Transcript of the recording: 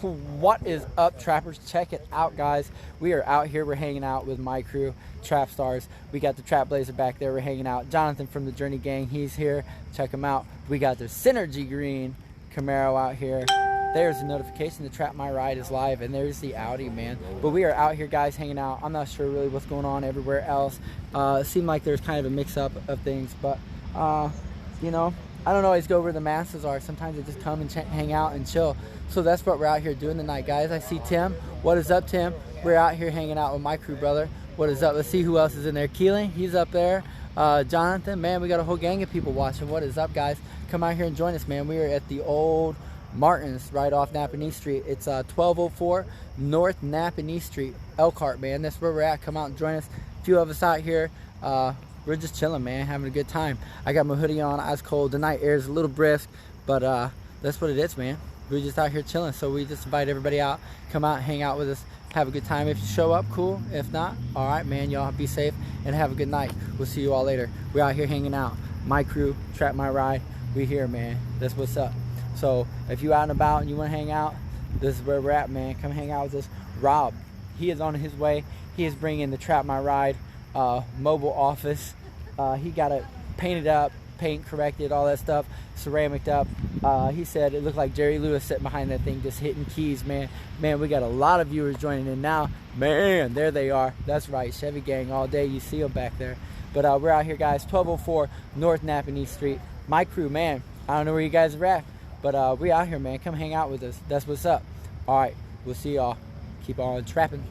What is up, trappers? Check it out, guys. We are out here. We're hanging out with MyCru Trap Stars. We got the Trap Blazer back there. We're hanging out. Jonathan from the Journey Gang, he's here. Check him out. We got the Synergy Green Camaro out here. There's a notification the Trap My Ride is live, and there's the Audi, man. But we are out here, guys, hanging out. I'm not sure really what's going on everywhere else. It seemed like there's kind of a mix-up of things, but you know, I don't always go where the masses are. Sometimes I just come and hang out and chill. So that's what we're out here doing tonight, guys. I see Tim. What is up, Tim? We're out here hanging out with MyCru, brother. What is up? Let's see who else is in there. Keelan, he's up there. Jonathan, man, we got a whole gang of people watching. What is up, guys? Come out here and join us, man. We are at the old Martin's right off Napanee Street. It's 1204 North Napanee Street, Elkhart, man. That's where we're at. Come out and join us. A few of us out here. We're just chilling, man, having a good time. I got my hoodie on, ice cold. The night air is a little brisk, but that's what it is, man. We're just out here chilling, so we just invite everybody out. Come out, hang out with us, have a good time. If you show up, cool. If not, all right, man, y'all be safe and have a good night. We'll see you all later. We're out here hanging out. MyCru, Trap My Ride. We here, man. That's what's up. So if you out and about and you want to hang out, this is where we're at, man. Come hang out with us. Rob, he is on his way. He is bringing the Trap My Ride mobile office. He got it painted up, paint corrected, all that stuff, ceramic up. He said it looked like Jerry Lewis sitting behind that thing just hitting keys, man. Man, we got a lot of viewers joining in now. Man, there they are. That's right, Chevy Gang all day. You see them back there. But we're out here, guys, 1204 North Napanee Street. MyCru, man, I don't know where you guys are at, but we out here, man. Come hang out with us. That's what's up. All right, we'll see y'all. Keep on trapping.